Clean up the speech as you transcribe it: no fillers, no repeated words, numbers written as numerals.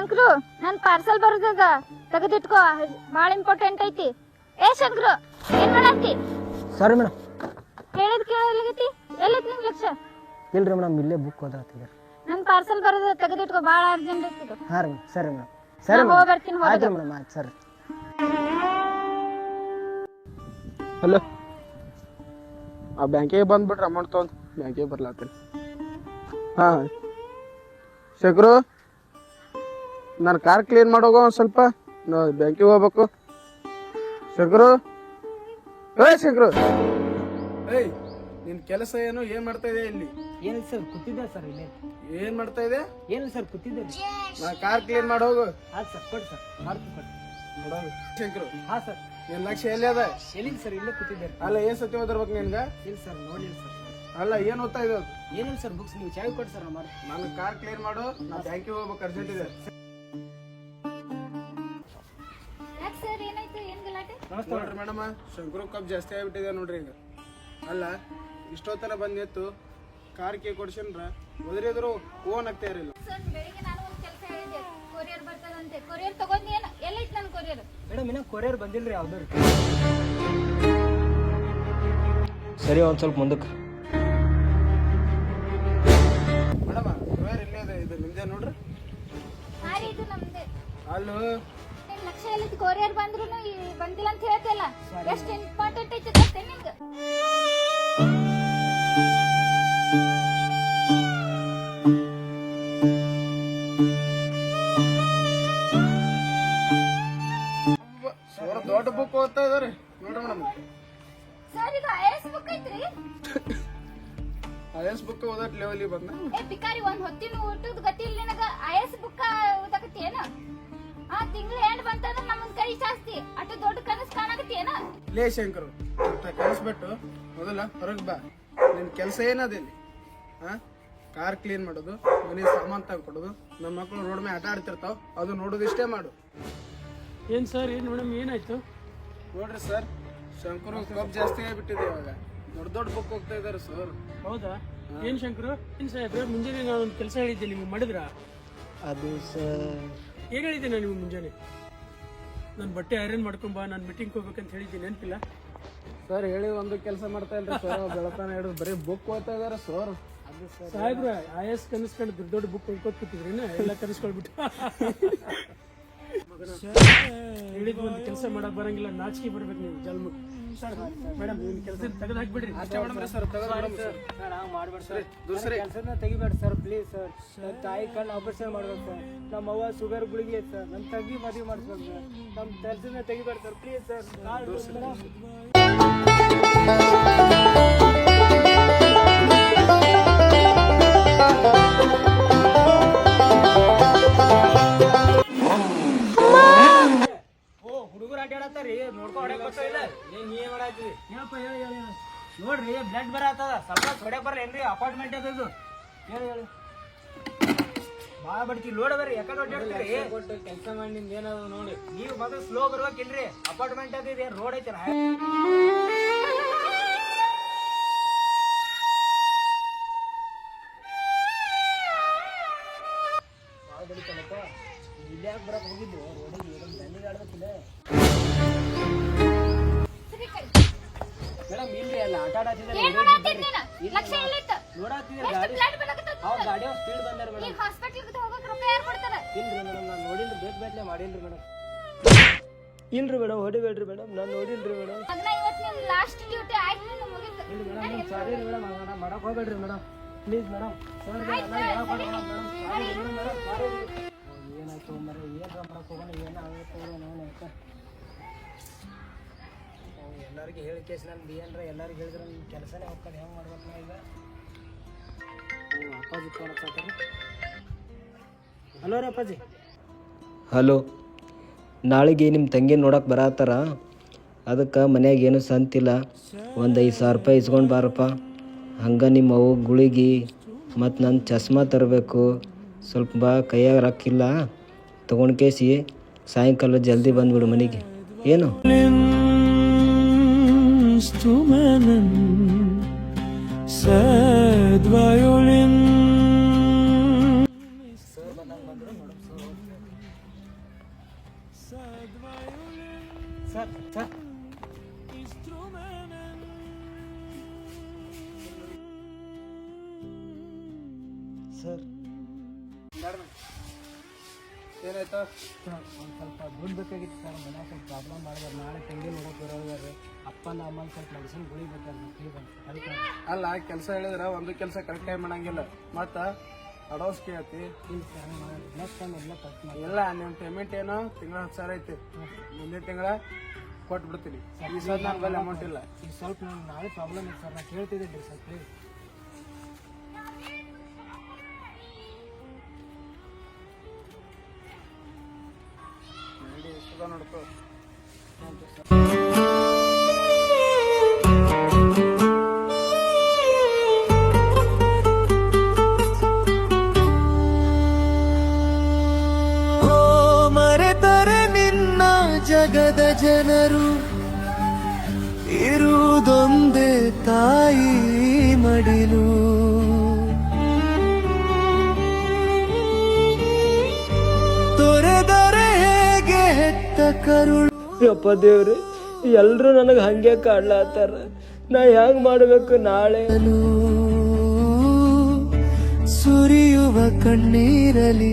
ಶಂಕ್ರು ನನ್ ಪಾರ್ಸಲ್ ಬರೋದದ ತೆಗೆದಿಟ್ಕೋ, ಬಾಳ ಇಂಪಾರ್ಟೆಂಟ್ ಐತಿ. ಏ ಶಂಕ್ರು ಏನ್ ಮಾಡತ್ತಿ? ಸರಿ ಮೇಡಮ್. ಹೇಳಿದ್ ಕೇಳಲಿಗತಿ. ಎಲ್ಲೈತಿ ನಿನ್ ಲಕ್ಷ? ಇಲ್ರಿ ಮೇಡಮ್, ಇಲ್ಲೇ ಬುಕ್ ಓದಾತಿದ್ದಾರೆ. ನನ್ ಪಾರ್ಸಲ್ ಬರೋದ ತೆಗೆದಿಟ್ಕೋ, ಬಾಳ ಅರ್ಜೆಂಟ್ ಐತಿ. ಹಾಂ ರೀ, ಸರಿ ಮೇಡಮ್. ಸರಿ ಹೋಗಿ ಬರ್ತೀನಿ. ಆಯ್ತು ಮೇಡಮ್, ಆಯ್ತು ಸರಿ. ಹಲೋ, ಆ ಬ್ಯಾಂಕಿಗೆ ಬಂದ್ಬಿಟ್ರೆ ಅಮೌಂಟ್ ತೊಗೊಂಡು ಬ್ಯಾಂಕಿಗೆ ಬರ್ಲಾತೀನಿ. ಹಾಂ ಶೇಖರು, ನಾನು ಕಾರ್ ಕ್ಲೀನ್ ಮಾಡೋಗೋ ಒಂದು ಸ್ವಲ್ಪ, ನಾ ಬ್ಯಾಂಕಿಗೆ ಹೋಗ್ಬೇಕು. ಶೇಖರು, ಶೇಖರು, ಏಯ್ ನಿನ್ನ ಕೆಲಸ ಏನು? ಏನು ಮಾಡ್ತಾ ಇದೆ ಇಲ್ಲಿ? ಏನಿಲ್ಲ ಸರ್, ಕೂತಿದ್ದೆ ಸರ್ ಇಲ್ಲೇ. ಏನು ಮಾಡ್ತಾ ಇದೆ? ಏನಿಲ್ಲ ಸರ್, ಕೂತಿದ್ದೆ. ನಾ ಕಾರ್ ಕ್ಲೀನ್ ಮಾಡೋಗು. ಆಯ್ತು ಸರ್, ಕೊಡಿ ಸರ್, ಮಾಡ್ತೀನಿ ಕೊಡಿ. ನೋಡೋದು ಶೇಖರು. ಹಾಂ ಸರ್. ನಿನ್ನ ಲಕ್ಷ್ಯ ಎಲ್ಲಿ ಅದ? ಎಲ್ಲಿಲ್ಲ ಸರ್, ಇಲ್ಲೇ ಕೂತಿದ್ದೆ. ಅಲ್ಲ, ಏನು ಸತಿ ಓದಿರ್ಬೇಕು ನಿನ್ಗೆ? ಇಲ್ಲ ಸರ್, ನೋಡಿಲ್ಲ ಸರ್. ಅಲ್ಲ, ಏನು ಓದ್ತಾ ಇದೆ? ಏನಿಲ್ಲ ಸರ್, ಬುಕ್ಸ್ ನೀವು ಚಾವಿ ಕೊಡಿ ಸರ್, ನಾ ಮಾಡಿ. ನಾನು ಕಾರ್ ಕ್ಲೀನ್ ಮಾಡು, ನಾ ಬ್ಯಾಂಕಿಗೆ ಹೋಗ್ಬೇಕು, ಅರ್ಜೆಂಟ್ ಇದೆ. ಸರ್ ಏನಾಯ್ತು? ಏನ್ ಗಲಾಟೆ? ನೋಡ್ರಿ ಮೇಡಮ್, ಶಂಕರು ಕಪ್ ಜಾಸ್ತಿ ಆಗ್ಬಿಟ್ಟಿದೆ ನೋಡ್ರಿ ಈಗ. ಅಲ್ಲ, ಇಷ್ಟೊತ್ತನ ಬಂದ್ ನಿಂತು ಕಾರ್ ಕೇ ಕೊಡ್ಸನ್ರ ಒದರಿದ್ರು ಫೋನ್ ಆಗ್ತಾ ಇರಲಿಲ್ಲ. ಸರ್ ಬೆಳಿಗ್ಗೆ ನಾನು ಒಂದು ಕೆಲಸ ಹೇಳಿದೆ, ಕೊರಿಯರ್ ಬರ್ತದಂತೆ. ಕೊರಿಯರ್ ತಗೊಂಡು ಏನು? ಎಲ್ಲೈತಿ ನನ್ನ ಕೊರಿಯರ್? ಮೇಡಮ್, ಇನ್ನೂ ಕೊರಿಯರ್ ಬಂದಿಲ್ಲ ರೀ ಯಾವ್ದು. ಸರಿ, ಒಂದು ಸ್ವಲ್ಪ ಮುಂದಕ್ಕೆ. ಮೇಡಮ್, ಕೊರಿಯರ್ ಇಲ್ಲೇ ಇದೆ, ಇದು ನಿಮ್ದೇ ನೋಡ್ರಿ. ಹಾಂ ಇದು ನಮ್ದೆ. ಅಲ್ಲೂ ನಿನ್ ಲಕ್ಷ ಎಲ್ಲೈತಿ? ಕೊರಿಯರ್ ಬಂದ್ರು ಬಂದಿಲ್ಲ ಅಂತ ಹೇಳ್ತಿಲ್ಲ. ಎಷ್ಟು ಇಂಪಾರ್ಟೆಂಟ್ ಐತಿ ಗೊತ್ತೇ ನಿಂಗೆ? ದೊಡ್ಡ ಬುಕ್ ಓದ್ತಾ ಇದಾರೆ ನೋಡ್ರಿ ಮೇಡಮ್. ಸರ್ ಇದು ಐಎಸ್ ಬುಕ್ ಐತ್ರಿ? ಐಎಸ್ ಬುಕ್ ಓದಟ್ ಲೆವೆಲ್ ಬಂದ. ಏ ಬಿಕಾರಿ, ಒಂದ್ ಹೊತ್ತಿನ ಊಟದ ಗತಿ ಇಲ್ಲ ನಿನಗ. ಐಎಸ್ ಬುಕ್ ಓದಕತ್ತಿ ಏನ? ಆ ತಿಂಗಳ ಎಂಡ್ ಬಂತಂದ್ರ ನಮ್ಮನ್ ಕೈ ಜಾಸ್ತಿ ಅಷ್ಟು ದೊಡ್ಡ ಕನಸು ಕಾಣಕತ್ತಿ ಏನ? ಲೇ ಶಂಕರು, ಕಳಿಸ್ಬಿಟ್ಟು ಮೊದಲ ಹೊರಗೆ ಬಾ. ನಿನ್ ಕೆಲಸ ಏನದಿಲ್ಲಿ? ಕಾರ್ ಕ್ಲೀನ್ ಮಾಡೋದು, ಮನೆ ಸಾಮಾನ್ ತಗೊಡೋದು, ನಮ್ಮ ಮಕ್ಕಳು ರೋಡ್ ಮೇಲೆ ಆಟ ಆಡ್ತಿರ್ತಾವ, ಅದು ನೋಡೋದು ಇಷ್ಟೇ ಮಾಡು. ಏನು ಸರ್, ಏನು ಮೇಡಮ್, ಏನಾಯ್ತು? ನೋಡ್ರಿ ಸರ್, ಶಂಕರು ಕಪ್ ಜಾಸ್ತಿ ಆಗಿಬಿಟ್ಟಿದೆ ಇವಾಗ. ದೊಡ್ಡ ದೊಡ್ಡ ಬುಕ್ ಹೋಗ್ತಾ ಇದಾರೆ ಸರ್. ಹೌದಾ? ಏನು ಶಂಕರು, ಏನು ಸಾಹೇಬ್ರೆ, ಮುಂಜಾನೆ ನಾನು ಒಂದು ಕೆಲಸ ಹೇಳಿದ್ದೆ, ನಿಮ್ಗೆ ಮಾಡಿದ್ರಾ? ಅದು ಸರ್, ಏನು ಹೇಳಿದ್ದೆ ನಾನು ನಿಮ್ಗೆ ಮುಂಜಾನೆ? ನಾನು ಬಟ್ಟೆ ಐರನ್ ಮಾಡ್ಕೊಂಬ, ನಾನು ಮೀಟಿಂಗ್ ಹೋಗ್ಬೇಕಂತ ಹೇಳಿದ್ದೀನಿ, ನೆನಪಿಲ್ಲ? ಸರ್ ಹೇಳಿ ಒಂದು ಕೆಲಸ ಮಾಡ್ತಾ ಇಲ್ರಿ ಸರ್, ಬೆಳತಾನ ಹಿಡಿದು ಬರೀ ಬುಕ್ ಓದ್ತಾ ಇದಾರೆ ಸರ್. ಸಾಹೇಬ್ರ ಆಯಸ್ ಕನಸ್ಕೊಂಡು ದೊಡ್ಡ ದೊಡ್ಡ ಬುಕ್ ಓದ್ಕೊತ್ ಕೂತಿದ್ರೇನ? ಎಲ್ಲ ಕನಸ್ಕೊಳ್ಬಿಟ್ಟು ಹೇಳಿದ್ ಒಂದು ಕೆಲಸ ಮಾಡಕ್ ಬರಂಗಿಲ್ಲ, ನಾಚಿಕೆ ಬರ್ಬೇಕು ನೀವು ಜಲ್ಮ. ಮೇಡಮ್, ನಿಮ್ ಕೆಲಸ ತೆಗೆದು ಹಾಕ್ಬಿಡ್ರಿ. ಅಷ್ಟೇ ಮೇಡಮ್ ಸರ್, ಸರ್ ಹಂಗೆ ಮಾಡ್ಬೇಡಿ ಸರ್. ದೂಸರಿ ಕೆಲಸನ ತೆಗಿಬೇಡಿ ಸರ್, ಪ್ಲೀಸ್ ಸರ್. ನನ್ನ ತಾಯಿ ಕಣ್ಣು ಆಪರೇಷನ್ ಮಾಡ್ಬೇಕು ಸರ್. ನಮ್ಮ ಅವ್ವ ಶುಗರ್ ಗುಳಿಗೆ ಐತೆ ಸರ್. ನನ್ನ ತಂಗಿ ಮದುವೆ ಮಾಡಿಸ್ಬೇಕು ಸರ್. ನಮ್ಮ ಕೆಲಸನ ತೆಗಿಬೇಡಿ ಸರ್, ಪ್ಲೀಸ್ ಸರ್. ಹುಡುಗರು ಅಡ್ಡಾಡತ್ತಾರಿ, ನೋಡ್ಕೊ ಹೊಡ್ಯಾಕ್ ಬರ್ತಾ ಇಲ್ಲ. ಏನ್ ನೀವೇ ಮಾಡಾತ್ರಿ? ಹೇಳಪ್ಪ, ಹೇಳಿ. ನೋಡ್ರಿ, ಬ್ಲಡ್ ಬರತ್ತದ, ಸ್ವಲ್ಪ ಹೊಡ್ಯಾಕ್ ಬರಲ್ಲ ಏನ್ರಿ? ಅಪಾರ್ಟ್ಮೆಂಟ್ ಅದು. ಹೇಳಿ. ಭಾಳ ಬಡ್ತಿ ಲೋಡ್ ಬರ್ರಿ, ಯಾಕಡೆ ಹೊಡ್ಯಾಡ್ತೀರಿ? ಕೊಟ್ಟು ಕೆಲಸ ಮಾಡಿ ನಿಮ್ದು ಏನದ ನೋಡಿ. ನೀವು ಮೊದಲು ಸ್ಲೋ ಬರ್ಬೇಕಿಲ್ರಿ? ಅಪಾರ್ಟ್ಮೆಂಟ್ ಅದು ಇದೆ, ರೋಡ್ ಐತಿರ. ಭಾಳ ಬಡಿತಲ್ಲಪ್ಪ. ಇಲ್ಲಿ ಯಾಕೆ ಬರಕ್ ಹೋಗಿದ್ದು ರೋಡಿಗೆ? ದಂಡಿಗೆ ಆಡ್ಬೇಕಿಲ್ಲ ಮೇಡಮ್. ಇಲ್ರಿ, ಅಲ್ಲ ಆಟ ಆಡತ್ತಿದ್ದಾರೆ. ಏನ್ ಮಾಡಾತ್ತೀರಿ ನೀನು? ಲಕ್ಷ ಎಲ್ಲೈತ? ನೋಡಾತಿದ್ರೆ ಎಷ್ಟು ಗಾಡಿ ಬ್ಲಡ್ ಬರಕತ್ತದ? ಅವ್ರ ಗಾಡಿ ಅವ್ರು ಸ್ಪೀಡ್ ಬಂದಾರ ಮೇಡಮ್. ಈಗ ಹಾಸ್ಪಿಟಲ್ಗೆ ಹೋಗಕ್ ರೊಕ್ಕ ಯಾರು ಕೊಡ್ತಾರ? ಇಲ್ರಿ ಮೇಡಮ್, ನಾನು ನೋಡಿಲ್ರಿ, ಬೇಟ್ಲೆ ಮಾಡಿಲ್ರಿ ಮೇಡಮ್. ಇಲ್ರಿ ಮೇಡಮ್, ಹೊಡಿಬೇಡ್ರಿ ಮೇಡಮ್, ನಾನು ನೋಡಿಲ್ರಿ ಮೇಡಮ್. ಅದನ್ನ ಇವತ್ತು ನಿಮ್ ಲಾಸ್ಟ್ ಡ್ಯೂಟಿ ಆಯ್ತು, ನಿನ್ನ ಮುಗಿತು. ಇಲ್ಲ ಮೇಡಮ್, ಸಾರಿ ರೀ ಮೇಡಮ್, ಹಂಗ ಮಾಡಕ್ ಹೋಗ್ಬೇಡ್ರಿ ಮೇಡಮ್, ಪ್ಲೀಸ್ ಮೇಡಮ್. ಏನಾಯ್ತು ಮರ, ಏನ್ರ ಮಾಡಕ್ ಹೋಗೋಣ, ಏನಾಗುತ್ತೆ ನೋಡೋಣ. ಎಲ್ಲರಿಗೂ ಹೇಳಿ ಕೇಸ್ ನಂದು ಏನ್ರ ಎಲ್ಲರಿಗೂ ಹೇಳಿದ್ರೆ ನನ್ನ ಕೆಲಸನೇ ಹೋಗ್ತಾರೆ. ಹೆಂಗೆ ಮಾಡ್ಬೇಕು ನಾ ಈಗ? ಅಪ್ಪಾಜಿ ಫೋನ್ ಹಚ್ಚಾತಾರೆ. ಹಲೋ ರೀ ಅಪ್ಪಾಜಿ. ಹಲೋ, ನಾಳೆಗೆ ನಿಮ್ಮ ತಂಗಿ ನೋಡಕ್ಕೆ ಬರತ್ತಾರ. ಅದಕ್ಕೆ ಮನ್ಯಾಗ ಏನು ಸಂತಿಲ್ಲ, ಒಂದು 5,000 ರೂಪಾಯಿ ಇಸ್ಕೊಂಡು ಬಾರಪ್ಪ. ಹಂಗೆ ನಿಮ್ಮ ಅವು ಗುಳಿಗೆ ಮತ್ತು ನನ್ನ ಚಸ್ಮಾ ತರಬೇಕು. ಸ್ವಲ್ಪ ಬಾ, ಕೈಯಾಗ ರೊಕ್ಕಿಲ್ಲ, ತೊಗೊಂಡು ಕೇಸಿ ಸಾಯಂಕಾಲ ಜಲ್ದಿ ಬಂದುಬಿಡು ಮನೆಗೆ. ಏನು ಸರ್ ಸರ್ ಸರ್ ಏನಾಯ್ತು? ಒಂದು ಸ್ವಲ್ಪ ದುಡ್ಡು ಬೇಕಾಗಿತ್ತು ಸರ್. ಮನ್ಯಾಗ ಸ್ವಲ್ಪ ಪ್ರಾಬ್ಲಮ್ ಮಾಡಿದ್ರೆ ನಾಳೆ ತಂಗಿ ನೋಡೋಕೆ ಬರೋದಾರೆ. ಅಪ್ಪನ ಅಮ್ಮನ ಸ್ವಲ್ಪ ಮೆಡಿಸಿನ್ ಗುಳಿ ಬೇಕಾದ್ರೆ ಅಲ್ಲ, ಕೆಲಸ ಹೇಳಿದ್ರೆ ಒಂದು ಕೆಲಸ ಕರೆಕ್ಟ್ ಟೈಮ್ ಮಾಡಂಗಿಲ್ಲ. ಮತ್ತ ಅಡ್ವಾನ್ಸ್ ಕೇಳ್ತಿ ನೆಕ್ಸ್ಟ್ ಟೈಮ್ ಎಲ್ಲ ಕಟ್ ಮಾಡಿ. ಇಲ್ಲ, ನಿಮ್ಮ ಪೇಮೆಂಟ್ ಏನೋ ತಿಂಗಳ 10,000 ಐತಿ. ಮುಂದಿನ ತಿಂಗಳ ಕೊಟ್ಬಿಡ್ತೀನಿ. ಈ ಸಲ ನನ್ನ ಬಳಿ ಅಮೌಂಟ್ ಇಲ್ಲ. ಈಗ ಸ್ವಲ್ಪ ನಂಗೆ ನಾಳೆ ಪ್ರಾಬ್ಲಮ್ ಇತ್ತು ಸರ್. ನಾನು ಕೇಳ್ತಿದ್ದೆ ಸರ್ ಪ್ಲೀಸ್. ನೋಡ್ಕೋ. ಮರೆತರೆ ನಿನ್ನ ಜಗದ ಜನರು ಇರುವುದೊಂದೇ ತಾಯಿ ಮಡಿಲು. ತೊರೆದರೆ ಹೇಗೆ ಹೆತ್ತ ಕರುಳು. ಯಪ್ಪ ದೇವ್ರಿ, ಎಲ್ಲರೂ ನನಗೆ ಹಂಗೆ ಕಾಡ್ಲಾತಾರ. ನಾ ಹೆಂಗ್ ಮಾಡ್ಬೇಕು ನಾಳೆ? ಸುರಿಯುವ ಕಣ್ಣೀರಲಿ